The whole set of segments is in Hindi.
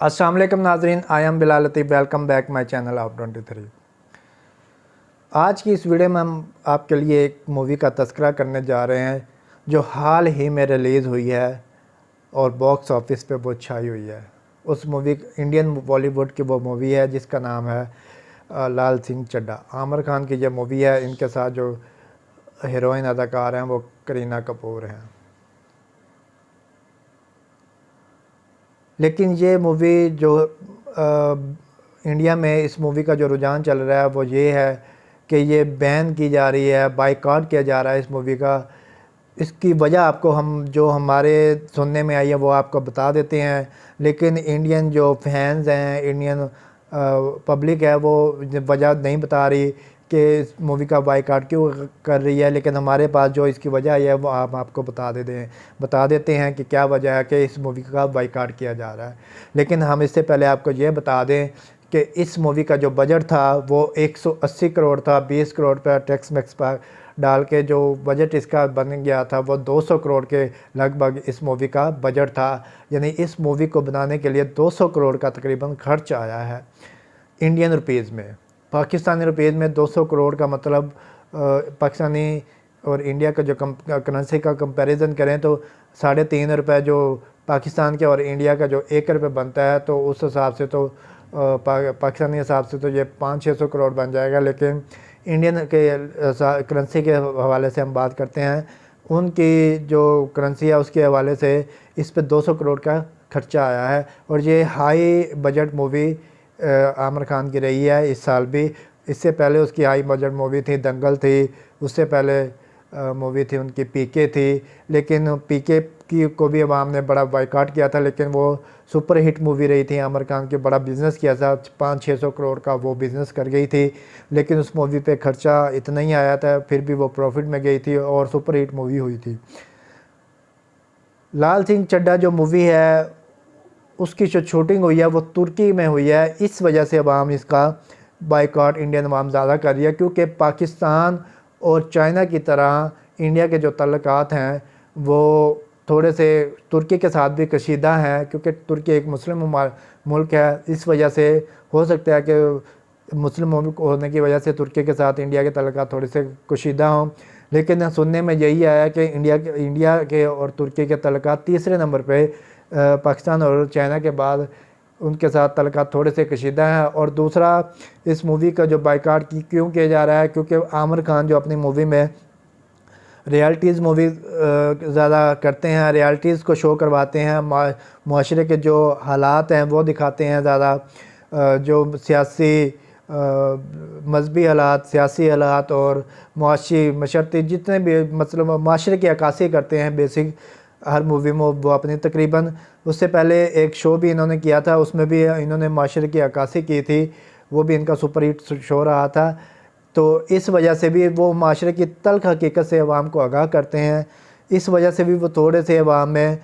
अस्सलाम वालेकुम नाज़रीन, I am Bilal Latif. Welcome back my channel of 23। आज की इस वीडियो में हम आपके लिए एक मूवी का तज़किरा करने जा रहे हैं जो हाल ही में रिलीज़ हुई है और बॉक्स ऑफिस पे वो छाई हुई है। उस मूवी इंडियन बॉलीवुड की वो मूवी है जिसका नाम है लाल सिंह चड्ढा। आमिर खान की जो मूवी है, इनके साथ जो हीरोइन अदाकार हैं वो करीना कपूर हैं। लेकिन ये मूवी जो इंडिया में इस मूवी का जो रुझान चल रहा है वो ये है कि ये बैन की जा रही है, बाइकआउट किया जा रहा है इस मूवी का। इसकी वजह आपको हम जो हमारे सुनने में आई है वो आपको बता देते हैं, लेकिन इंडियन जो फैंस हैं, इंडियन पब्लिक है, वो वजह नहीं बता रही कि इस मूवी का बाइकआउट क्यों कर रही है। लेकिन हमारे पास जो इसकी वजह है वो आप आपको बता देते हैं कि क्या वजह है कि इस मूवी का बाइकआउट किया जा रहा है। लेकिन हम इससे पहले आपको ये बता दें कि इस मूवी का जो बजट था वो 180 करोड़ था। 20 करोड़ पर टैक्स मैक्स पर डाल के जो बजट इसका बन गया था वो 200 करोड़ के लगभग इस मूवी का बजट था। यानी इस मूवी को बनाने के लिए 200 करोड़ का तकरीबन खर्च आया है इंडियन रुपीज़ में। पाकिस्तानी रुपीज़ में 200 करोड़ का मतलब पाकिस्तानी और इंडिया का जो करेंसी का कंपैरिजन करें तो 3.5 रुपये जो पाकिस्तान के और इंडिया का जो 1 रुपये बनता है, तो उस हिसाब से तो पाकिस्तानी हिसाब से तो ये 500-600 करोड़ बन जाएगा। लेकिन इंडियन के करेंसी के हवाले से हम बात करते हैं, उनकी जो करेंसी है उसके हवाले से इस पर 200 करोड़ का खर्चा आया है। और ये high budget movie Aamir Khan की रही है इस साल भी। इससे पहले उसकी हाई बजट मूवी थी दंगल थी, उससे पहले मूवी थी उनकी पीके थी। लेकिन पीके की को भी अवाम ने बड़ा बाइकआउट किया था, लेकिन वो सुपर हिट मूवी रही थी आमिर खान की। बड़ा बिज़नेस किया था, 500-600 करोड़ का वो बिज़नेस कर गई थी। लेकिन उस मूवी पे खर्चा इतना ही आया था, फिर भी वो प्रॉफिट में गई थी और सुपर हिट मूवी हुई थी। लाल सिंह चड्ढा जो मूवी है उसकी जो शूटिंग हुई है वो तुर्की में हुई है। इस वजह से अवाम इसका बाइकआउट इंडियन अवाम ज़्यादा कर रही है, क्योंकि पाकिस्तान और चाइना की तरह इंडिया के जो तल्लुकात हैं वो थोड़े से तुर्की के साथ भी कशीदा हैं, क्योंकि तुर्की एक मुस्लिम मुल्क है। इस वजह से हो सकता है कि मुस्लिम मुल्क होने की वजह से तुर्की के साथ इंडिया के तल्लुकात थोड़े से कशीदा हों। लेकिन सुनने में यही आया कि इंडिया के और तुर्की के तल्लुकात तीसरे नंबर पे पाकिस्तान और चाइना के बाद उनके साथ तल्लुकात थोड़े से कशीदा हैं। और दूसरा, इस मूवी का जो बाइकआउट क्यों किया जा रहा है, क्योंकि आमिर खान जो अपनी मूवी में रियलिटीज़ मूवी ज़्यादा करते हैं, रियलिटीज़ को शो करवाते हैं, माशरे के जो हालात हैं वो दिखाते हैं ज़्यादा। जो सियासी मजहबी हालात, सियासी हालात और मुआशी मशरती जितने भी मतलब माशरे की अक्कासी करते हैं बेसिक हर मूवी में वो अपनी तकरीबन। उससे पहले एक शो भी इन्होंने किया था, उसमें भी इन्होंने माशरे की अक्कासी की थी, वो भी इनका सुपर हिट शो रहा था। तो इस वजह से भी वो माशरे की तल्ख हकीकत से अवाम को आगाह करते हैं। इस वजह से भी वो थोड़े से अवाम में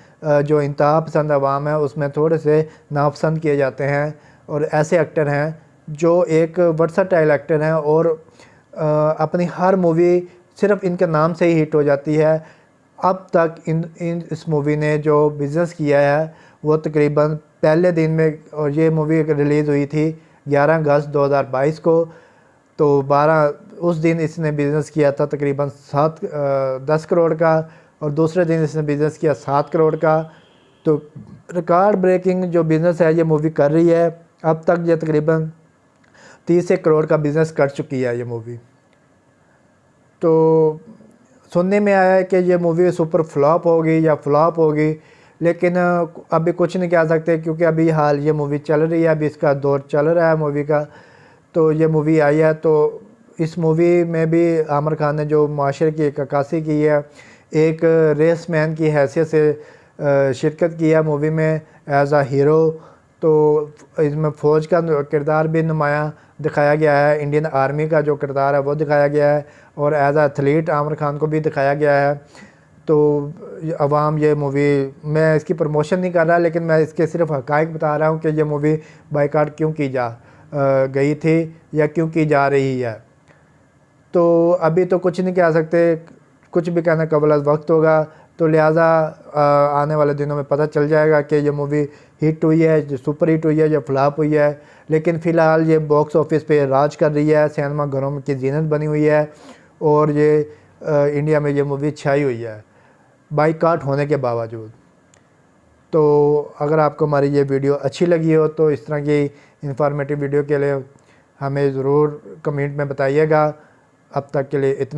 जो इंतहा पसंद अवाम है उसमें थोड़े से नापसंद किए जाते हैं। और ऐसे एक्टर हैं जो एक वर्सटाइल एक्टर हैं और अपनी हर मूवी सिर्फ इनके नाम से ही हिट हो जाती है। अब तक इस मूवी ने जो बिज़नेस किया है वो तकरीबन पहले दिन में, और ये मूवी रिलीज़ हुई थी 11 अगस्त 2022 को, तो 12 उस दिन इसने बिज़नेस किया था तकरीबन 10 करोड़ का, और दूसरे दिन इसने बिज़नेस किया 7 करोड़ का। तो रिकॉर्ड ब्रेकिंग जो बिज़नेस है ये मूवी कर रही है। अब तक ये तकरीबन 30 करोड़ का बिज़नेस कर चुकी है ये मूवी। तो सुनने में आया है कि ये मूवी सुपर फ्लॉप होगी या फ्लॉप होगी, लेकिन अभी कुछ नहीं कह सकते, क्योंकि अभी हाल ये मूवी चल रही है, अभी इसका दौर चल रहा है मूवी का। तो ये मूवी आई है, तो इस मूवी में भी आमिर खान ने जो माशरे की एक अक्कासी की है, एक रेस मैन की हैसियत से शिरकत की है मूवी में एज आ हीरो। तो इसमें फ़ौज का किरदार भी नुमाया दिखाया गया है, इंडियन आर्मी का जो किरदार है वो दिखाया गया है, और एज आ एथलीट आमिर खान को भी दिखाया गया है। तो अवाम ये मूवी, मैं इसकी प्रमोशन नहीं कर रहा, लेकिन मैं इसके सिर्फ हक़ाइक़ बता रहा हूँ कि ये मूवी बाइकआउट क्यों की जा गई थी या क्यों की जा रही है। तो अभी तो कुछ नहीं कह सकते, कुछ भी कहना कबल वक्त होगा। तो लिहाजा आने वाले दिनों में पता चल जाएगा कि ये मूवी हिट हुई है, जो सुपर हिट हुई है, या फ्लॉप हुई है। लेकिन फ़िलहाल ये बॉक्स ऑफिस पे राज कर रही है, सिनेमा घरों की जीनत बनी हुई है, और ये इंडिया में ये मूवी छाई हुई है बाइकआउट होने के बावजूद। तो अगर आपको हमारी ये वीडियो अच्छी लगी हो तो इस तरह की इंफॉर्मेटिव वीडियो के लिए हमें ज़रूर कमेंट में बताइएगा। अब तक के लिए इतना।